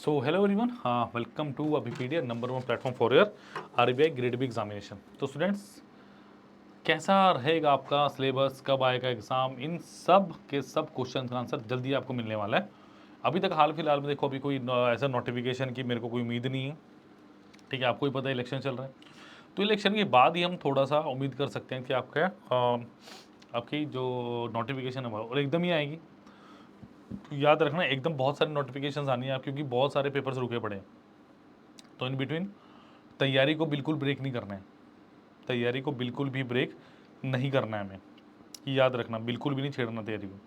So hello everyone, welcome to Abhipedia number 1 platform for your RBI grade B examination. तो students, कैसा रहेगा आपका syllabus, कब आएगा एग्जाम, इन सब के सब क्वेश्चन का आंसर जल्दी आपको मिलने वाला है। अभी तक हाल फिलहाल में देखो अभी कोई ऐसा नोटिफिकेशन की मेरे को कोई उम्मीद नहीं है। ठीक है, आपको ही पता है इलेक्शन चल रहा है, तो इलेक्शन के बाद ही हम थोड़ा सा उम्मीद कर सकते हैं कि आपकी जो नोटिफिकेशन है वो एकदम ही आएगी। याद रखना, एकदम बहुत सारी नोटिफिकेशंस आनी है आप, क्योंकि बहुत सारे पेपर्स रुके पड़े हैं। तो इन बिटवीन तैयारी को बिल्कुल ब्रेक नहीं करना है, तैयारी को बिल्कुल भी ब्रेक नहीं करना है हमें। याद रखना, बिल्कुल भी नहीं छेड़ना तैयारी को,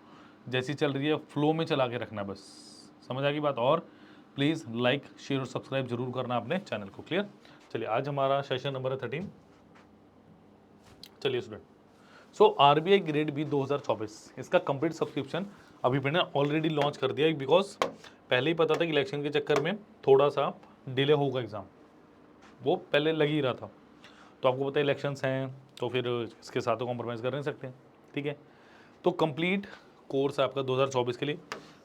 जैसी चल रही है फ्लो में चला के रखना है बस। समझ आ गई बात? और प्लीज़ लाइक शेयर और सब्सक्राइब जरूर करना अपने चैनल को। क्लियर? चलिए, आज हमारा सेशन नंबर है 13। चलिए student, so RBI grade B 2024 इसका कंप्लीट सब्सक्रिप्शन अभी मैंने ऑलरेडी लॉन्च कर दिया है, बिकॉज पहले ही पता था कि इलेक्शन के चक्कर में थोड़ा सा डिले होगा एग्ज़ाम, वो पहले लग ही रहा था। तो आपको पता है इलेक्शंस हैं, तो फिर इसके साथ तो कॉम्प्रोमाइज़ कर नहीं सकते। ठीक है, तो कंप्लीट कोर्स है आपका 2024 के लिए,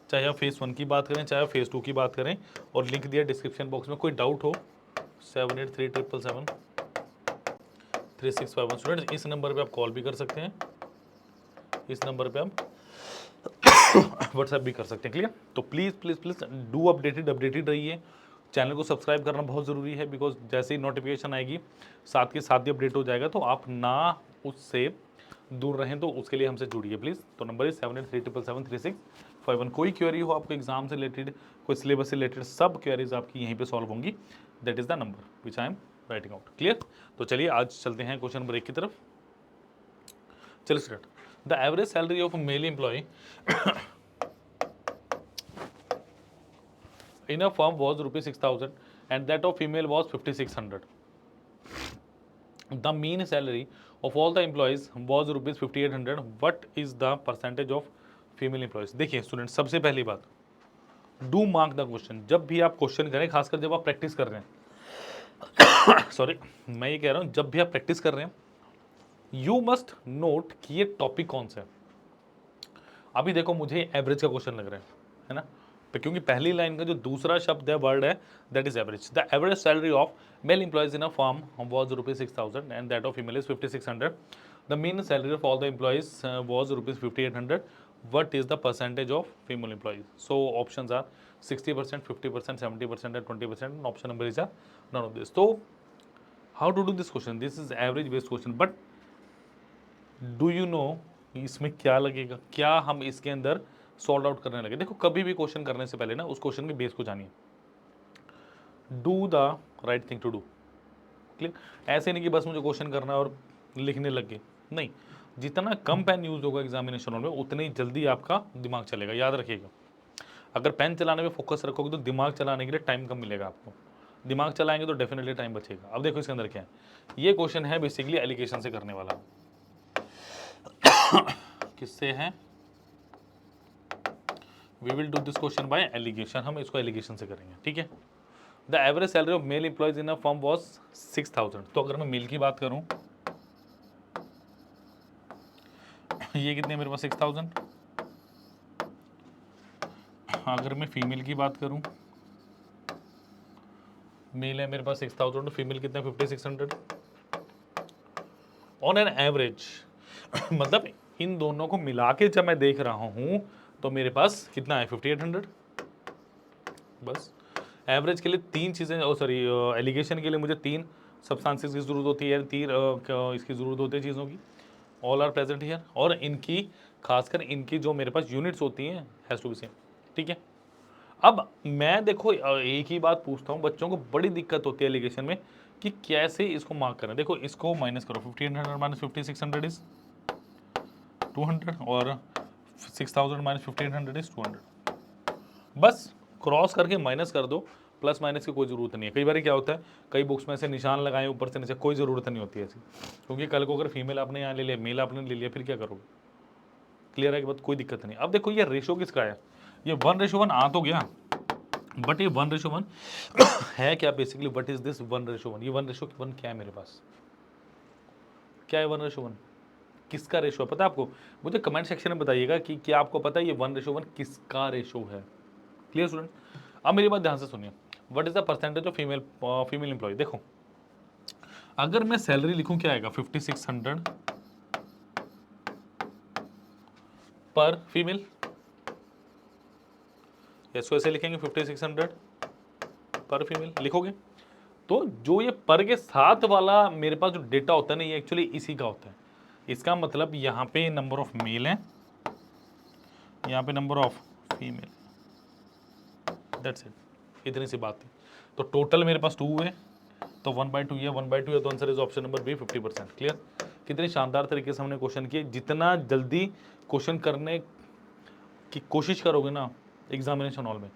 चाहे आप फेज़ 1 की बात करें, चाहे आप फेज़ 2 की बात करें, और लिंक दिया डिस्क्रिप्शन बॉक्स में। कोई डाउट हो 7837773651 स्टूडेंट्स, इस नंबर पे आप कॉल भी कर सकते हैं, इस नंबर पे आप व्हाट्सएप भी कर सकते हैं। क्लियर? तो please please please do updated रहिए। चैनल को सब्सक्राइब करना बहुत ज़रूरी है, बिकॉज जैसे ही नोटिफिकेशन आएगी साथ के साथ ही अपडेट हो जाएगा, तो आप ना उससे दूर रहें, तो उसके लिए हमसे जुड़िए प्लीज़। तो नंबर इज 7837773651। कोई क्वेरी हो आपको एग्जाम से रिलेटेड, कोई सिलेबस से रिलेटेड, सब क्वेरीज आपकी यहीं पे सॉल्व होंगी। That is the number which I am writing out. Clear? तो चलिए आज चलते हैं क्वेश्चन नंबर 1 की तरफ। चलिए start. The average salary of male employee in a firm was rupees 6,000 and that of female was 5,600. The mean salary of all the employees was rupees 5,800. What is the percentage of female employees? देखिए student, सबसे पहली बात, do mark the question. जब भी आप question करें, खासकर जब आप प्रैक्टिस कर रहे हैं सॉरी, मैं ये कह रहा हूं जब भी आप प्रैक्टिस कर रहे हैं, यू मस्ट नोट कि ये टॉपिक कौन सा है। अभी देखो, मुझे एवरेज का क्वेश्चन लग रहा है ना, क्योंकि पहली लाइन का जो दूसरा शब्द है, वर्ड है, that is average. The average salary of male employees in a firm was rupees 6,000 and that of female is 5,600. The mean salary of all the employees was rupees 5,800. What is the percentage of female employees? So options are 60%, 50%, 70%, and 20%. And option number is none of this. So how to do this question? This is average based question. But do you know इसमें क्या लगेगा, क्या हम इसके अंदर solve out करने लगे? देखो, कभी भी क्वेश्चन करने से पहले ना उस क्वेश्चन के बेस को जानिए। Do the right thing to do. Clear? ऐसे नहीं कि बस मुझे क्वेश्चन करना है और लिखने लग गए, नहीं। जितना कम पेन यूज होगा एग्जामिनेशन में, उतनी ही जल्दी आपका दिमाग चलेगा। याद रखिएगा, अगर पेन चलाने में फोकस रखोगे तो दिमाग चलाने के लिए टाइम कम मिलेगा आपको। दिमाग चलाएंगे तो डेफिनेटली टाइम बचेगा। अब देखो इसके अंदर क्या है, ये क्वेश्चन है बेसिकली एलिगेशन से करने वाला। किससे है? We will do this question by alligation, हम इसको एलिगेशन से करेंगे। ठीक है? The average salary of male employees in a firm was 6,000। तो अगर मैं मेल की बात करूं, ये कितने मेरे पास 6,000। अगर मैं फीमेल की बात करूं, मेल है मेरे पास 6,000, फीमेल कितना 5,600 ऑन एन एवरेज। मतलब इन दोनों को मिला के जब मैं देख रहा हूं, तो मेरे पास कितना है 5,800। बस एवरेज के लिए तीन चीज़ें, सॉरी एलिगेशन के लिए मुझे तीन सब्सटेंसेस की ज़रूरत होती है, तीन इसकी ज़रूरत होती है चीज़ों की। ऑल आर प्रेजेंट हियर, और इनकी खासकर इनकी जो मेरे पास यूनिट्स होती हैं हैज़ टू बी सेम। ठीक है? अब मैं देखो एक ही बात पूछता हूँ, बच्चों को बड़ी दिक्कत होती है एलिगेशन में कि कैसे इसको मार्क करें। देखो, इसको माइनस करो, 1,500 माइनस 5,600 इज 200 और 6,000 माइनस 1,500 इज 200। बस क्रॉस करके माइनस कर दो, प्लस माइनस की कोई ज़रूरत नहीं है। कई बार क्या होता है, कई बुक्स में से निशान लगाएं ऊपर से नीचे, कोई ज़रूरत नहीं होती है ऐसी, क्योंकि कल को अगर फीमेल आपने यहाँ ले लिया, मेल आपने ले लिया, फिर क्या करोगे? क्लियर है कि बात? कोई दिक्कत नहीं। अब देखो, ये रेशो किसका है, ये 1:1 आ तो गया, बट ये 1:1 है क्या बेसिकली? What is this 1:1? ये 1:1 क्या है मेरे पास? क्या है 1:1? किसका रेशो है पता है आपको? मुझे कमेंट सेक्शन में बताइएगा कि क्या आपको पता है ये 1:1 किसका रेशो है। Clear student? अब मेरी बात ध्यान से सुनिए, what is the percentage of female employ. देखो अगर मैं सैलरी लिखूं क्या आएगा 5600 पर फीमेल, इसको ऐसे लिखेंगे 5600 पर फीमेल लिखोगे, तो जो ये पर के साथ वाला मेरे पास जो डेटा होता है ना, ये एक्चुअली इसी का होता है। इसका मतलब यहाँ पे नंबर ऑफ मेल है, यहाँ पे number of female, that's it, इतनी सी बात थी। तो टोटल मेरे पास 2 है, तो 1/2 है, 1/2 है, तो answer is option number B 50%। Clear. कितनी शानदार तरीके से हमने क्वेश्चन किए। जितना जल्दी क्वेश्चन करने की कोशिश करोगे ना एग्जामिनेशन हॉल में,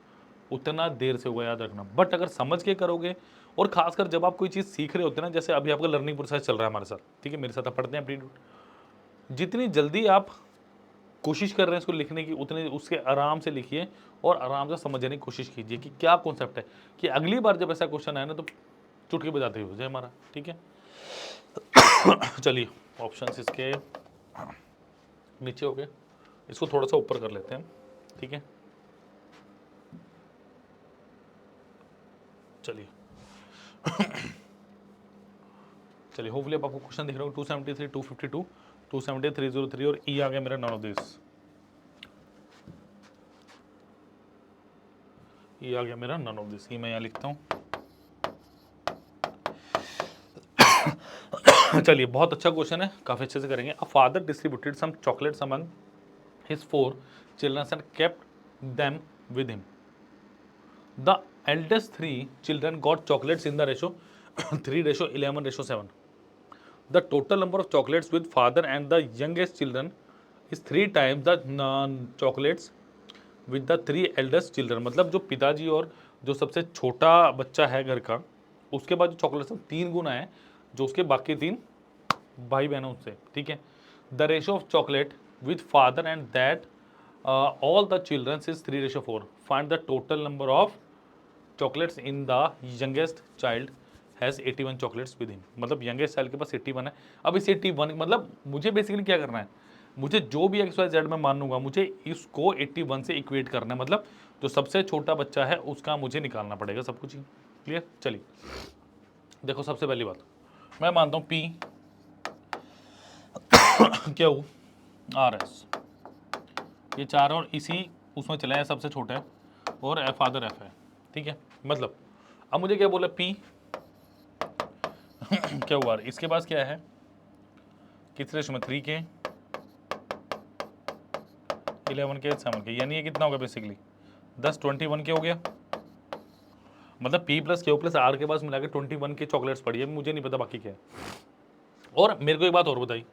उतना देर से होगा, याद रखना। बट अगर समझ के करोगे, और खासकर जब आप कोई चीज़ सीख रहे होते हैं ना, जैसे अभी आपका लर्निंग प्रोसेस चल रहा है हमारे साथ, ठीक है, मेरे साथ आप पढ़ते हैं एप्टीट्यूड, जितनी जल्दी आप कोशिश कर रहे हैं इसको लिखने की, उतने उसके आराम से लिखिए और आराम से समझने की कोशिश कीजिए कि क्या कॉन्सेप्ट है, कि अगली बार जब ऐसा क्वेश्चन आए ना तो चुटकी बजाते हो जाए हमारा। ठीक है, चलिए ऑप्शंस इसके नीचे हो गए, इसको थोड़ा सा ऊपर कर लेते हैं। ठीक है, चलिए चलिए होपफुली अब आपको क्वेश्चन दिख रहा होगा। 273, 252, 270, 303 और ई आ गया मेरा नन ऑफ दिस। ये आ गया मेरा नन ऑफ दिस, ये मैं यहाँ लिखता हूँ। चलिए बहुत अच्छा क्वेश्चन है, काफी अच्छे से करेंगे। A father distributed some chocolates among his 4 children and kept them with him. The eldest 3 children got chocolates in the ratio 3:11:7. The total number of chocolates with father and the youngest children is 3 times the chocolates with the 3 eldest children. मतलब जो पिताजी और जो सबसे छोटा बच्चा है घर का, उसके बाद जो चॉकलेट्स 3 गुना है जो उसके बाकी 3 भाई बहनों से। ठीक है, the ratio of chocolate with father and that all the childrens is 3:4. Find the total number of chocolates in the youngest child has 81 chocolates with him. मतलब यंगेस्ट चाइल्ड के पास 81 है। अब इस 81 मतलब मुझे बेसिकली क्या करना है, मुझे जो भी XYZ मैं मानूंगा, मुझे इसको 81 से इक्वेट करना है। मतलब जो सबसे छोटा बच्चा है उसका मुझे निकालना पड़ेगा सब कुछ ही। क्लियर। चलिए देखो, सबसे पहली बात मैं मानता हूँ P Q R S, ये 4 और इसी उसमें चला है, सबसे छोटा है, और फादर F है। ठीक है, मतलब अब मुझे क्या बोला, P क्या हुआ, इसके पास क्या है, किस रेशो में, 3 के 11 के 7 के, यानी ये कितना होगा बेसिकली 10 21 के हो गया। मतलब P plus Q plus R के पास मिला के 21 के चॉकलेट्स पड़ी है, मुझे नहीं पता बाकी क्या है। और मेरे को एक बात और बताई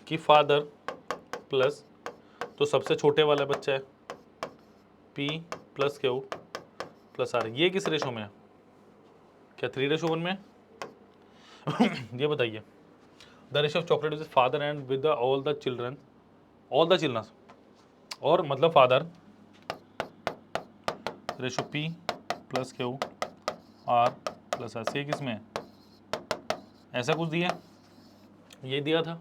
कि फादर प्लस तो सबसे छोटे वाला बच्चा है P plus Q plus R, ये किस रेशो में है, क्या 3:1 में ये बताइए। The ratio of chocolate is father and with all the children और मतलब father ratio P plus Q R plus S, ये किस में है, ऐसा कुछ दिया, ये दिया था।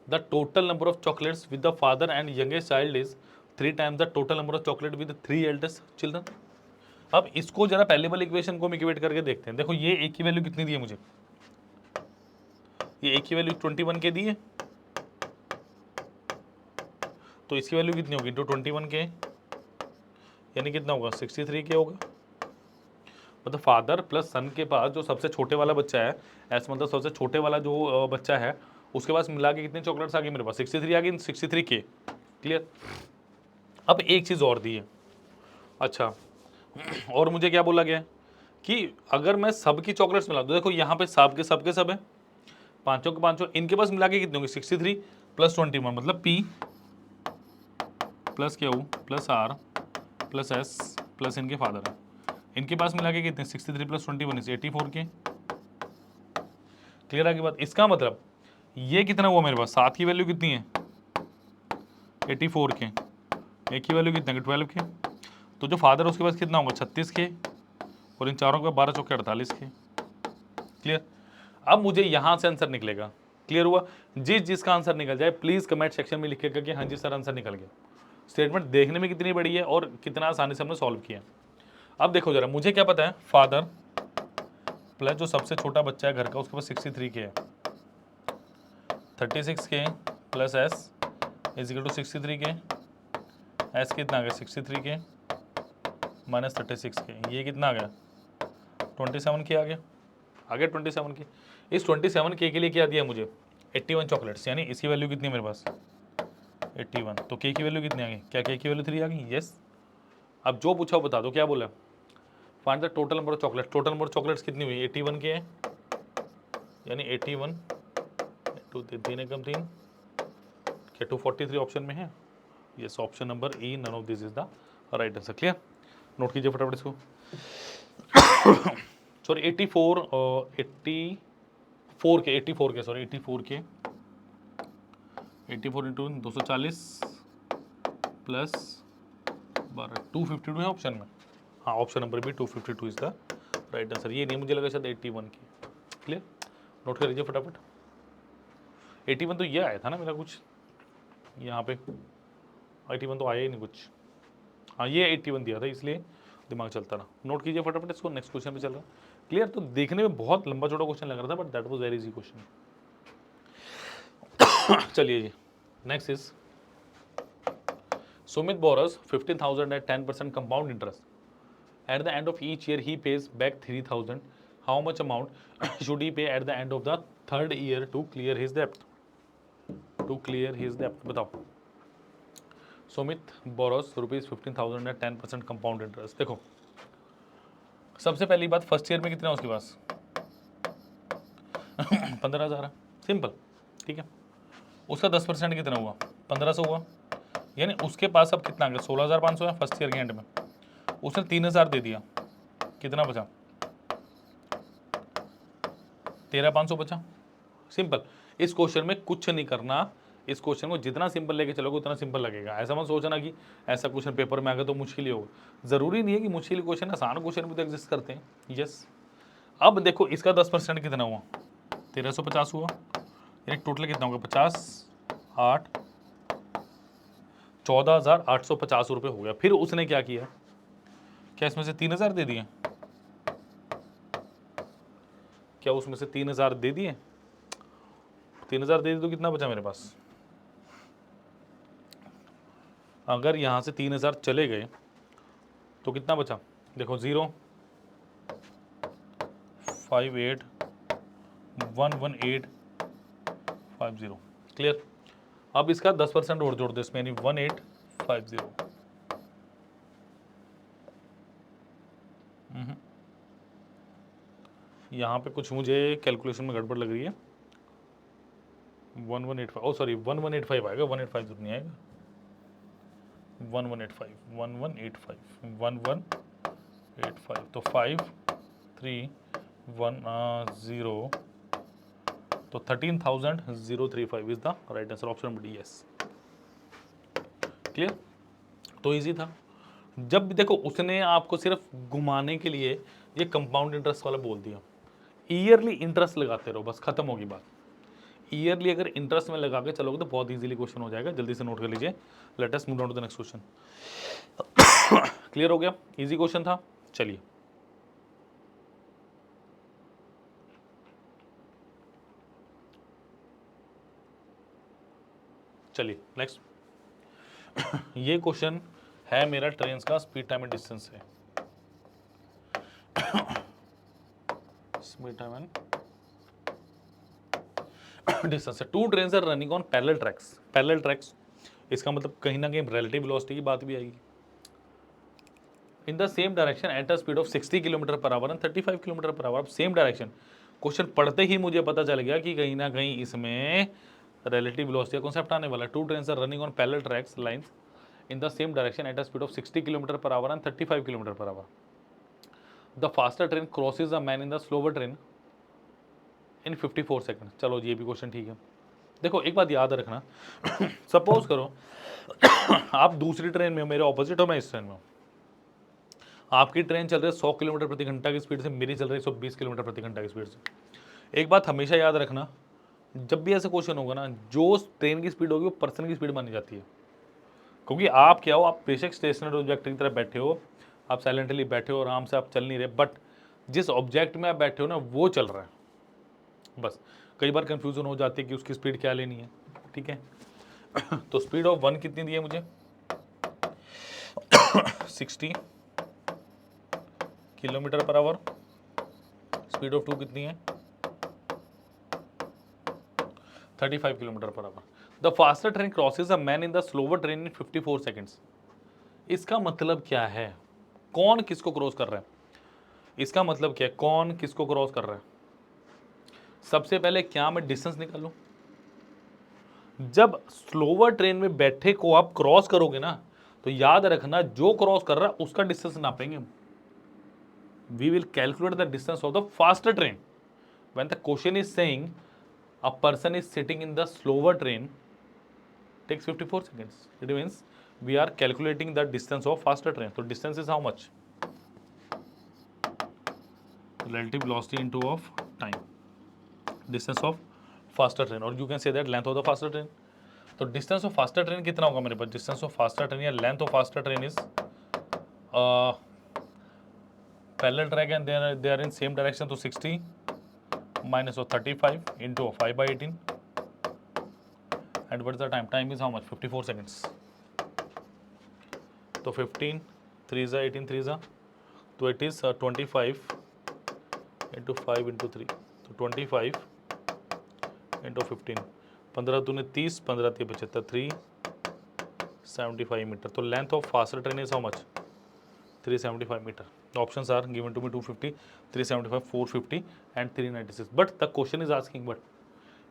The total number of chocolates with the father and youngest child is 3 times the total number of chocolate with 3 eldest children. अब इसको जरा पहले वाले इक्वेशन को हम इक्वेट करके देखते हैं। देखो ये एक की वैल्यू कितनी दी है मुझे, ये एक की वैल्यू 21 के दी है, तो इसकी वैल्यू कितनी होगी, तो 21 के यानी कितना होगा 63 के होगा। मतलब फादर प्लस सन के पास जो सबसे छोटे वाला बच्चा है, ऐसा मतलब सबसे छोटे वाला जो बच्चा है उसके पास मिला के कितने चॉकलेट्स आ गए मेरे पास, 63 आ गई, 63 के। क्लियर। अब एक चीज़ और दी है, अच्छा और मुझे क्या बोला गया कि अगर मैं सब की चॉकलेट्स मिला दूँ, देखो यहाँ पे सब के सब है, पांचों के पांचों, इनके पास मिला के कितने होंगे 63 प्लस 21, मतलब P plus Q plus R plus S plus इनके फादर है, इनके पास मिला के कितने 63 प्लस 21 से 84 के। क्लियर आगे बात। इसका मतलब ये कितना हुआ मेरे पास, 7 की वैल्यू कितनी है 84 के, एक की वैल्यू कितने 12 के, तो जो फादर है उसके पास कितना होगा 36 के, और इन चारों के 12 चौके 48 के। क्लियर। अब मुझे यहां से आंसर निकलेगा। क्लियर हुआ। जिसका आंसर निकल जाए प्लीज कमेंट सेक्शन में लिखिएगा कि हाँ जी सर आंसर निकल गया। स्टेटमेंट देखने में कितनी बड़ी है और कितना आसानी से हमने सॉल्व किया। अब देखो जरा, मुझे क्या पता है, फादर प्लस जो सबसे छोटा बच्चा है घर का उसके पास 63 के है, 36 के plus S is equal to 63 के, एस कितना आ गया 63 के माइनस 36 के, ये कितना आ गया 27 के आ गया 27 के। इस 27 के लिए क्या दिया मुझे 81 चॉकलेट्स, यानी इसकी वैल्यू कितनी है मेरे पास 81, तो के की वैल्यू कितनी आ गई, क्या के की वैल्यू 3 आ गई, यस। अब जो पूछा वो बता दो, क्या बोला, find the total number of chocolates, total number of chocolates कितनी हुई 81 के है, यानी 81 टू 3 एकम 3 क्या 243 ऑप्शन में है, yes option number E, none of this is the right answer. Clear, note कीजिए फटाफट इसको। सॉरी 84 इंटू 240 प्लस 12 252 है ऑप्शन में, हाँ ऑप्शन नंबर भी 252 इज द राइट आंसर। ये नहीं मुझे लगा शायद 81 की। क्लियर, नोट कर लीजिए फटाफट। 81 तो ये आया था ना मेरा कुछ यहाँ पे, 81 तो आया ही नहीं कुछ, हाँ ये 81 दिया था इसलिए दिमाग चलता रहा। नोट कीजिए फटाफट इसको, नेक्स्ट क्वेश्चन पे चल रहा है। क्लियर, तो देखने में बहुत लंबा चौड़ा क्वेश्चन लग रहा था but that was very easy question. चलिए जी, next is Sumit borrows 15,000 at 10% compound interest. At the end of each year, he pays back 3,000. How much amount should he pay at the end of the third year to clear his debt? To clear his debt, बताओ। Sumit borrows ₹15,000 at 10% compound interest। देखो सबसे पहली बात, first year में कितना है उसके पास 15,000 है, सिंपल, ठीक है। उसका 10% कितना हुआ 1500 हुआ, यानी उसके पास अब कितना आ गया 16,500 है फर्स्ट ईयर के एंड में। उसने 3,000 दे दिया, कितना बचा 13,500 बचा। सिंपल, इस क्वेश्चन में कुछ नहीं करना, इस क्वेश्चन को जितना सिंपल लेके चलोगे उतना सिंपल लगेगा। ऐसा मत सोचना कि ऐसा क्वेश्चन पेपर में आ गया तो मुश्किल ही होगा, जरूरी नहीं है कि मुश्किल क्वेश्चन, आसान क्वेश्चन भी तो एग्जिस्ट करते हैं। यस, अब देखो इसका 10% कितना हुआ 1350 हुआ, यानी टोटल कितना होगा 50 8 14,850 रुपये हो गया। फिर उसने क्या किया, क्या इसमें से 3,000 दे दिए, क्या उसमें से 3,000 दे दिए, 3,000 दे दिए तो कितना बचा मेरे पास, अगर यहां से 3,000 चले गए तो कितना बचा, देखो 0 5 8 1 1 8 5 0। क्लियर, अब इसका 10% और जोड़ दो इसमें, यानी 1850। यहाँ पे कुछ मुझे कैलकुलेशन में गड़बड़ लग रही है, 1185, ओ सॉरी 1185 आएगा, 185 जरूर नहीं आएगा, 1185 तो 5 3 1 0, तो 13,035 is the right answer, option number D, yes. Clear, तो इजी था। जब भी देखो उसने आपको सिर्फ घुमाने के लिए ये कंपाउंड इंटरेस्ट वाला बोल दिया, ईयरली इंटरेस्ट लगाते रहो, बस खत्म होगी बात। ईयरली अगर इंटरेस्ट में लगा के चलोगे तो बहुत इजीली क्वेश्चन हो जाएगा, जल्दी से नोट कर लीजिए। Let us move on to the next question. Clear हो गया, इजी क्वेश्चन था। चलिए चलिए नेक्स्ट। ये क्वेश्चन है मेरा ट्रेन का स्पीड टाइम एंड डिस्टेंस है, स्पीड टाइम एंड डिस्टेंस है। Two trains are running on parallel tracks, parallel tracks इसका मतलब कहीं ना कहीं रिलेटिव वेलोसिटी की बात भी आएगी। In the same direction at a speed of 60 kilometre per hour and 35 kilometre per hour, same direction. Question पढ़ते ही मुझे पता चल गया कि कहीं ना कहीं इसमें रिलेटिव वेलोसिटी का कॉन्सेप्ट आने वाला है। Two trains are running on parallel tracks lines in the same direction at a speed of 60 km per hour and 35 km per hour. The faster train crosses a man in the slower train in 54 seconds. चलो ये भी question ठीक है। देखो एक बात याद रखना, सपोज करो आप दूसरी ट्रेन में हो, मेरे ऑपोजिट हो, मैं इस ट्रेन में हूँ। आपकी ट्रेन चल रही है 100 किलोमीटर प्रति घंटा की स्पीड से, मेरी चल रही है 120 किलोमीटर प्रति घंटा की स्पीड से। एक बात हमेशा याद रखना, जब भी ऐसा क्वेश्चन होगा ना, जो ट्रेन की स्पीड होगी वो पर्सन की स्पीड मानी जाती है। क्योंकि आप क्या हो, आप बेशक स्टेशनरी ऑब्जेक्ट की तरह बैठे हो, आप साइलेंटली बैठे हो, आराम से आप चल नहीं रहे, बट जिस ऑब्जेक्ट में आप बैठे हो ना वो चल रहा है। बस कई बार कंफ्यूजन हो जाती है कि उसकी स्पीड क्या लेनी है, ठीक है। तो स्पीड ऑफ 1 कितनी दी है मुझे 60 kilometre per hour. Speed of 2 कितनी है 35 kilometre per hour. The faster train crosses a man in the slower train in 54 seconds. इसका मतलब क्या है, कौन किसको क्रॉस कर रहा है, इसका मतलब क्या है, कौन किसको क्रॉस कर रहा है। सबसे पहले क्या मैं डिस्टेंस निकालूं, जब स्लोवर ट्रेन में बैठे को आप क्रॉस करोगे ना, तो याद रखना जो क्रॉस कर रहा है उसका डिस्टेंस नापेंगे हम। We will calculate the distance of the faster train. When the question is saying a person is sitting in the slower train takes 54 seconds, it means we are calculating the distance of faster train. So distance is how much, relative velocity into of time, distance of faster train, or you can say that length of the faster train. तो distance of faster train कितना होगा मेरे पास, distance of faster train या length of faster train is parallel track and they are in same direction, तो 60 minus of 35 into 5 by 18 and what is the time, time is how much 54 seconds. तो 15 3 is 18 3 is, तो it is 25 into 5 into 3, तो 25 into 15, 15 दूने 30, 15 3 75, 375 metre. तो length of faster train is how much 375 metre. Options are given to me 250, 375, 450 and 396, but the question is asking, but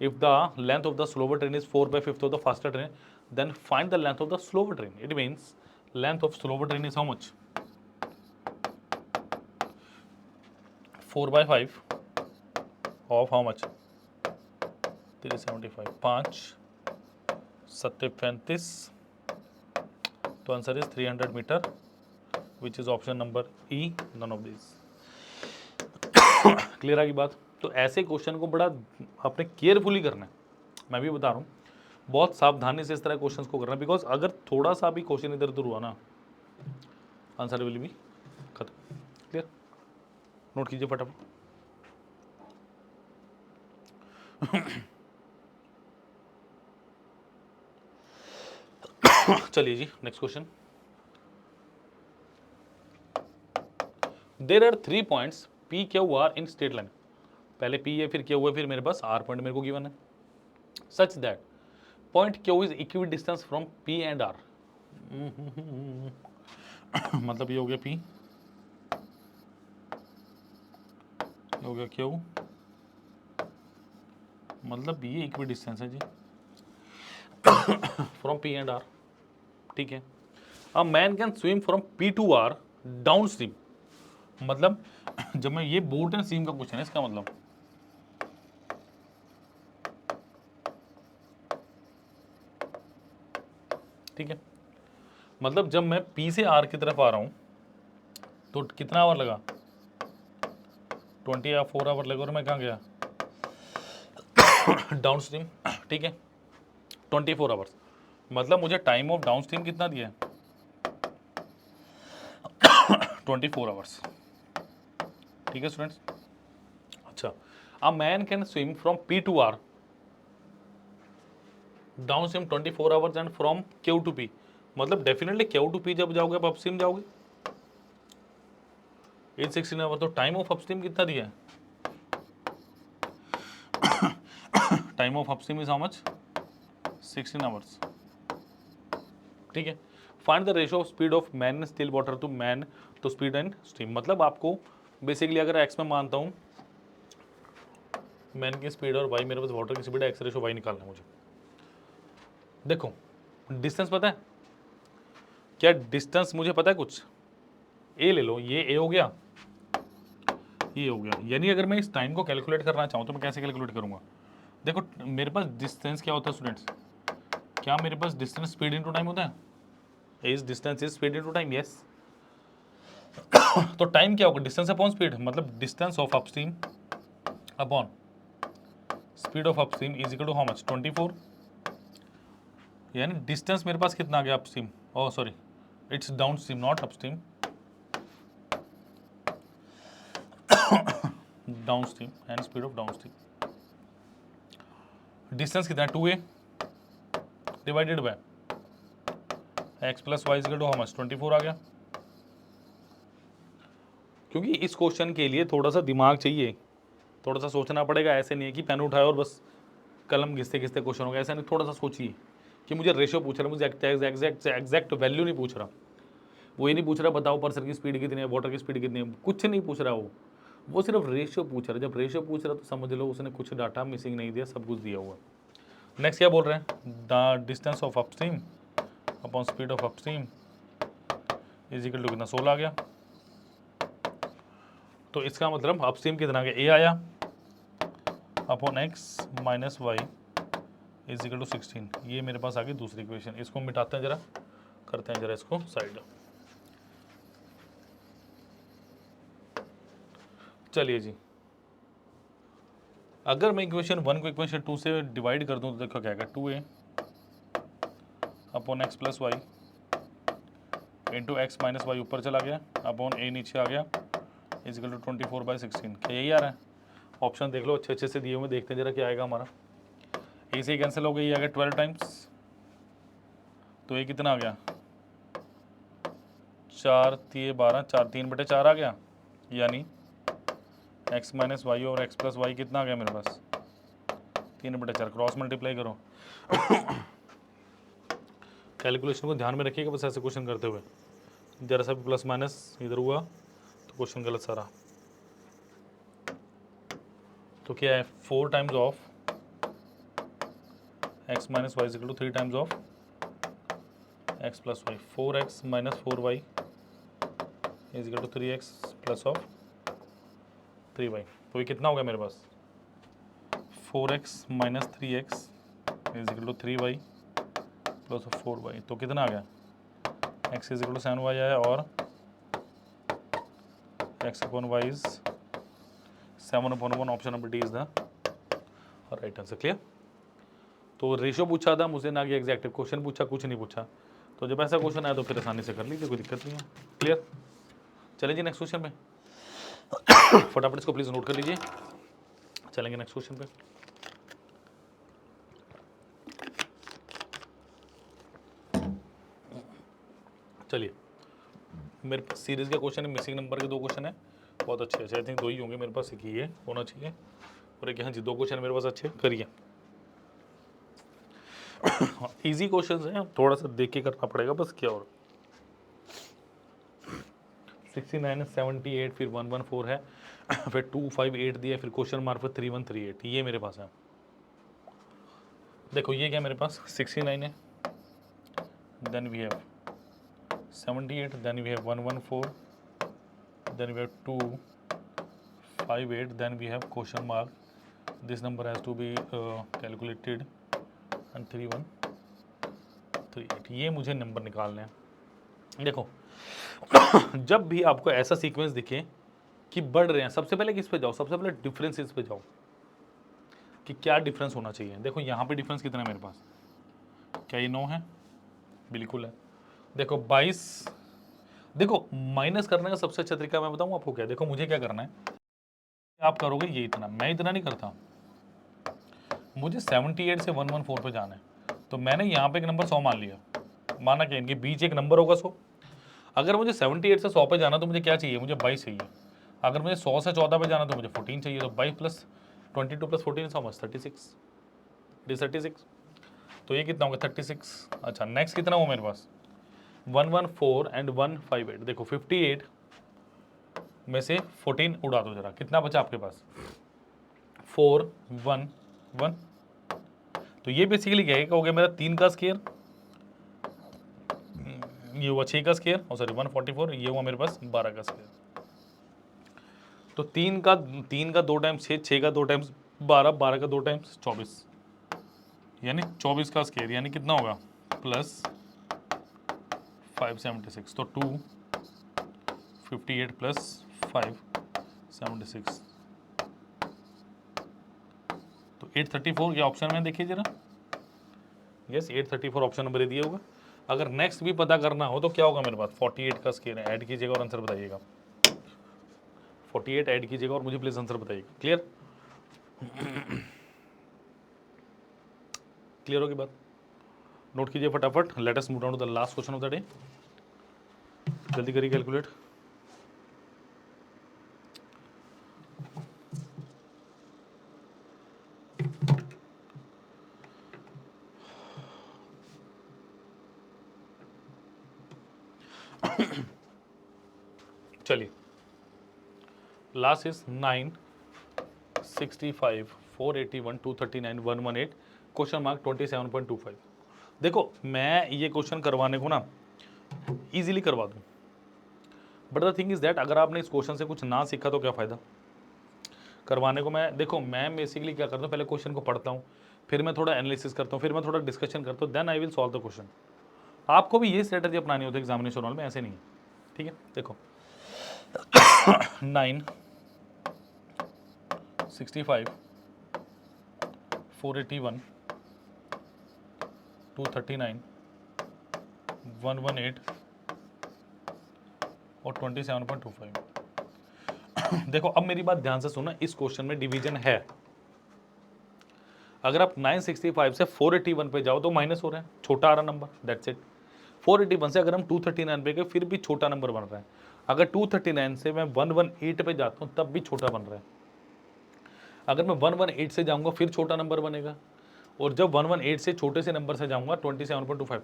if the length of the slower train is 4/5 of the faster train, then find the length of the slower train. It means length of slower train is how much 4/5 of how much 375, 5 7 35, तो answer is 300 metre, which is option number E, none of this. Clear आगी बात। तो ऐसे question को बड़ा आपने carefully करना है, मैं भी बता रहा हूँ, बहुत सावधानी से इस तरह क्वेश्चंस को करना है, बिकॉज अगर थोड़ा सा भी क्वेश्चन इधर उधर हुआ ना, आंसर विल बी खत्म। क्लियर, नोट कीजिए फटाफट। चलिए जी, next question. There are 3 points P Q R in straight line. पहले पी है, फिर क्यू है, फिर मेरे पास आर पॉइंट मेरे को गिवन है। Such that point Q is equidistant from P and R. मतलब ये हो गया पी, हो गया क्यू, मतलब ये इक्वी डिस्टेंस है जी फ्रॉम पी एंड आर, ठीक है। A man can swim from P to R downstream. मतलब जब मैं ये बोट एंड स्ट्रीम का क्वेश्चन है, इसका मतलब ठीक है, मतलब जब मैं पी से आर की तरफ आ रहा हूं तो कितना आवर लगा 20 या 4 आवर लगा, और मैं कहाँ गया डाउन स्ट्रीम, ठीक है 24 आवर्स। मतलब मुझे टाइम ऑफ डाउन स्ट्रीम कितना दिया है 24 आवर्स, ठीक है स्टूडेंट्स। अच्छा, a man can swim from P to R downstream 24 hours and from Q to P, मतलब डेफिनेटली क्यू टू पी जब जाओगे आप अपस्ट्रीम जाओगे 816 आवर। तो टाइम ऑफ अपस्ट्रीम कितना दिया है time of upstream is how much 16 hours, ठीक है। Find the ratio of speed of man in still water to man to speed and stream. मतलब आपको बेसिकली अगर एक्स में मानता हूं मैन की स्पीड और वाई मेरे पास वाटर की स्पीड है, एक्स रेशियो वाई निकालना है मुझे। देखो डिस्टेंस पता है क्या, डिस्टेंस मुझे पता है कुछ, ए ले लो, ये ए हो गया, ये हो गया। यानी अगर मैं इस टाइम को कैलकुलेट करना चाहूँ तो मैं कैसे कैलकुलेट करूंगा। देखो मेरे पास डिस्टेंस क्या होता है स्टूडेंट्स, क्या मेरे पास डिस्टेंस स्पीड इनटू टाइम होता है, is distance is speed into time, yes. तो टाइम क्या होगा डिस्टेंस अपॉन स्पीड, मतलब distance of upstream upon speed of upstream is equal to how much 24। यानी डिस्टेंस मेरे पास कितना आ गया upstream oh sorry, it's downstream not upstream, downstream and speed of downstream. Distance कितना है 2a divided by x plus Y equal to how much 24 आ गया। क्योंकि इस क्वेश्चन के लिए थोड़ा सा दिमाग चाहिए, थोड़ा सा सोचना पड़ेगा। ऐसे नहीं है कि पेन उठाया और बस कलम घिसते घिसते क्वेश्चन होगा, ऐसा नहीं। थोड़ा सा सोचिए कि मुझे रेशियो पूछ रहा है, मुझे एग्जैक्ट वैल्यू नहीं पूछ रहा। वो ये नहीं पूछ रहा बताओ पर्सन की स्पीड कितनी है, वाटर की स्पीड कितनी है, कुछ नहीं पूछ रहा वो सिर्फ रेशियो पूछ रहा है। जब रेशियो पूछ रहा है तो समझ लो उसने कुछ डाटा मिसिंग नहीं दिया, सब कुछ दिया हुआ। नेक्स्ट क्या बोल रहे हैं, the distance of upstream upon speed of upstream is equal to कितना 16 आ गया। तो इसका मतलब अपस्ट्रीम कितना आ गया, ए आया upon X minus Y is equal to 16। ये मेरे पास आ गई दूसरी इक्वेशन। इसको मिटाते हैं जरा, करते हैं जरा इसको साइड। चलिए जी, अगर मैं इक्वेशन 1 को इक्वेशन 2 से डिवाइड कर दूं तो देखो क्या आएगा, 2a upon X plus Y into X minus Y ऊपर चला गया अपॉन a नीचे आ गया इज इक्वल टू 24/16। क्या यही आ रहा है? ऑप्शन देख लो अच्छे अच्छे से दिए हुए, देखते हैं जरा क्या आएगा हमारा। ए से कैंसिल हो गई, ये आ गया 12 टाइम्स, तो ये कितना आ गया 4 3 12, 4 3/4 आ गया, यानी x माइनस वाई और x प्लस वाई कितना आ गया मेरे पास 3/4। क्रॉस मल्टीप्लाई करो। कैलकुलेशन को ध्यान में रखिएगा बस ऐसे क्वेश्चन करते हुए, जरा सा भी प्लस माइनस इधर हुआ तो क्वेश्चन गलत सारा। तो क्या है 4 times of x minus Y equal to 3 times of x plus Y, 4x minus 4y is equal to 3x plus of 3y। तो ये कितना हो गया मेरे पास 4x minus 3x is equal to 3y plus of 4y। तो कितना आ गया x is equal to 7y आया और x upon y is 7/1। Option number D is the right answer. Clear? तो रेशियो पूछा था मुझसे, ना कि एग्जैक्ट क्वेश्चन पूछा, कुछ नहीं पूछा। तो जब ऐसा क्वेश्चन आया तो फिर आसानी से कर लीजिए, कोई दिक्कत नहीं है। क्लियर? चलें जी नेक्स्ट क्वेश्चन पे, फटाफट इसको प्लीज नोट कर लीजिए। चलेंगे नेक्स्ट क्वेश्चन पे। चलिए, मेरे पास सीरीज का क्वेश्चन है, मिसिंग नंबर के 2 क्वेश्चन है, बहुत अच्छे अच्छे। आई थिंक 2 ही होंगे मेरे पास, एक ही ये होना चाहिए और एक यहाँ जी 2 क्वेश्चन मेरे पास अच्छे। करिए, इजी क्वेश्चंस हैं, थोड़ा सा देख के करना पड़ेगा बस, क्या और 69 78 फिर 114 है, फिर 258 दिया, फिर क्वेश्चन मार्क पर 3138, ये मेरे पास है। देखो ये क्या मेरे पास 69 है, then we have 78, then we have 114, then we have 258, then we have question mark. This number has to be calculated and 3138। ये मुझे नंबर निकालने हैं। देखो जब भी आपको ऐसा सीक्वेंस दिखे कि बढ़ रहे हैं, सबसे पहले किस पे जाओ, सबसे पहले डिफरेंसेस पे जाओ कि क्या डिफरेंस होना चाहिए। देखो यहाँ पे डिफरेंस कितना है मेरे पास, क्या ये 9 है? बिल्कुल है। देखो 22, देखो माइनस करने का सबसे अच्छा तरीका मैं बताऊं आपको क्या। देखो मुझे क्या करना है, आप करोगे ये इतना, मैं इतना नहीं करता। मुझे 78 से 114 पे जाना है, तो मैंने यहाँ पे एक नंबर 100 मान लिया, माना कि इनके बीच एक नंबर होगा 100। अगर मुझे 78 से 100 पे जाना तो मुझे क्या चाहिए, मुझे 22 चाहिए। अगर मुझे 100 से 14 पे जाना तो मुझे 14 चाहिए। तो 22 plus 22 plus 14 how much 36, it is 36। तो ये कितना होगा 36। अच्छा नेक्स्ट कितना हो मेरे पास 114 एंड 158। देखो 58 में से 14 उड़ा दो जरा, कितना बचा आपके पास 4 1 1। तो ये बेसिकली क्या हो गया मेरा 3 का स्क्वायर, ये हुआ 6 का स्क्वायर, और सॉरी 144, ये हुआ मेरे पास 12 का स्क्वायर। तो 3 का 2 टाइम्स 6, 6 का 2 टाइम्स 12, 12 का 2 टाइम्स 24, यानी 24 का स्क्वायर, यानी कितना होगा प्लस 576। तो 258 प्लस 576, तो 834 ये ऑप्शन में देखिए जरा। यस 834 ऑप्शन नंबर दिया होगा। अगर नेक्स्ट भी पता करना हो तो क्या होगा मेरे पास, 48 का स्केयर ऐड कीजिएगा और आंसर बताइएगा। 48 ऐड कीजिएगा और मुझे प्लीज आंसर बताइएगा। क्लियर? क्लियर होगी बात? नोट कीजिए फटाफट। Let us move down to the last question of the day. जल्दी करिए कैलकुलेट। चलिए, लास्ट इज 9, 65, 481, 239, 118, क्वेश्चन मार्क 27.25। देखो मैं ये क्वेश्चन करवाने को ना इजीली करवा दूं, but the thing is that अगर आपने इस क्वेश्चन से कुछ ना सीखा तो क्या फ़ायदा करवाने को। मैं देखो मैं बेसिकली क्या करता हूँ, पहले क्वेश्चन को पढ़ता हूँ, फिर मैं थोड़ा एनालिसिस करता हूँ, फिर मैं थोड़ा डिस्कशन करता हूँ, then I will solve the question. आपको भी ये स्ट्रेटजी अपनानी होती है एग्जामिनेशन हॉल में, ऐसे नहीं है। ठीक है, देखो 9, 65, 481, 239, 118 और 27.25। देखो अब मेरी बात ध्यान से सुनो, इस क्वेश्चन में डिवीजन है। अगर आप 965 से 481 पे जाओ तो माइनस हो रहा है, छोटा आ रहा नंबर, दैट्स इट। 481 से अगर हम 239 पे गए फिर भी छोटा नंबर बन रहा है। अगर 239 से मैं 118 पे जाता हूँ तब भी छोटा बन रहा है। अगर मैं 118 से जाऊंगा फिर छोटा नंबर बनेगा, और जब 118 से छोटे से नंबर से जाऊंगा 27.25।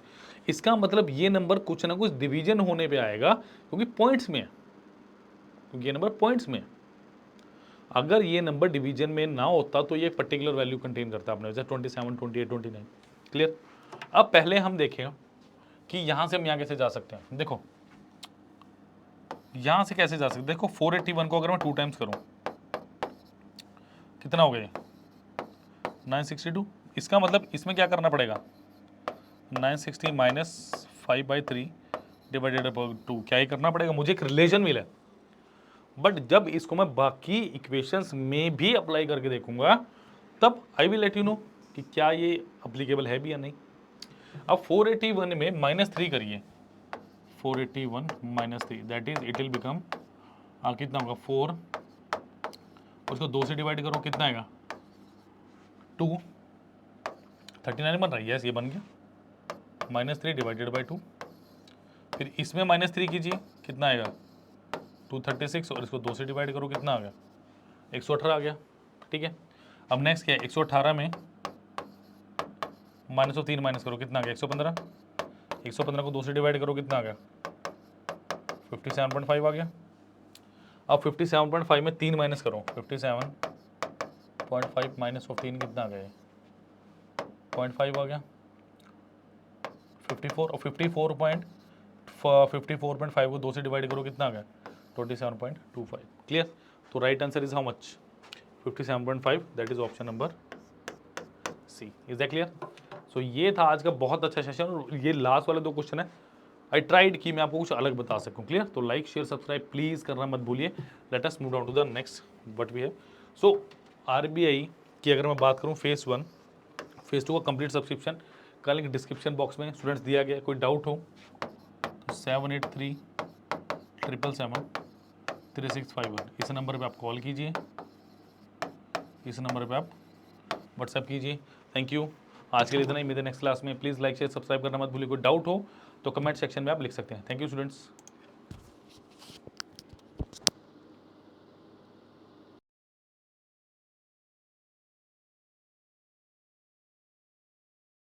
इसका मतलब ये नंबर कुछ ना कुछ डिवीजन होने पे आएगा, क्योंकि पॉइंट्स में है, क्योंकि ये नंबर पॉइंट्स में है। अगर ये नंबर डिवीजन में ना होता तो ये पर्टिकुलर वैल्यू कंटेन करता अपने, जैसे 27, 28, 29। क्लियर? अब पहले हम देखें कि यहां से हम यहां कैसे जा सकते हैं। देखो यहां से कैसे जा सकते हैं, देखो 481 को अगर मैं 2 टाइम्स करूं कितना हो गया, 962। इसका मतलब इसमें क्या करना पड़ेगा, 960 माइनस 5/3 डिवाइडेड बाई 2, क्या ही करना पड़ेगा, मुझे एक रिलेशन मिला। बट जब इसको मैं बाकी इक्वेशंस में भी अप्लाई करके देखूंगा तब I will let you know कि क्या ये अप्लीकेबल है भी या नहीं। अब 481 में -3 करिए, 481 -3 that is it will become कितना होगा 4, उसको 2 से डिवाइड करो कितना आएगा 2, 39 बन रहा है, यस ये बन गया, -3 डिवाइडेड बाई 2। फिर इसमें -3 कीजिए कितना आएगा 236, और इसको 2 से डिवाइड करो कितना आ गया 118 आ गया। ठीक है, अब नेक्स्ट क्या है, 118 में -3 माइनस करो कितना आ गया 115, 115 को 2 से डिवाइड करो कितना आ गया 57.5 आ गया। अब 57.5 में 3 माइनस करो, 57.5 माइनस ऑफ 3 कितना आ गया 0.5 आ गया 54, और 54.5 को 2 से डिवाइड करो कितना आ गया 27.25। क्लियर? तो right answer is how much 57.5, that is option number C. Is that clear? So ये था आज का बहुत अच्छा सेशन, और ये लास्ट वाले 2 क्वेश्चन है आई ट्राइड कि मैं आपको कुछ अलग बता सकूं। क्लियर? तो लाइक शेयर सब्सक्राइब प्लीज करना मत भूलिए। Let us move down to the next what we have. So RBI की अगर मैं बात करूं फेज 1, फेज 2 का कंप्लीट सब्सक्रिप्शन कल लिंक डिस्क्रिप्शन बॉक्स में स्टूडेंट्स दिया गया। कोई डाउट हो तो 7837773651 इस नंबर पे आप कॉल कीजिए, इस नंबर पे आप व्हाट्सएप कीजिए। थैंक यू, आज के लिए इतना ही। मिलते हैं नेक्स्ट क्लास में। प्लीज़ लाइक शेयर सब्सक्राइब करना मत भूलिए। कोई डाउट हो तो कमेंट सेक्शन में आप लिख सकते हैं। Thank you students.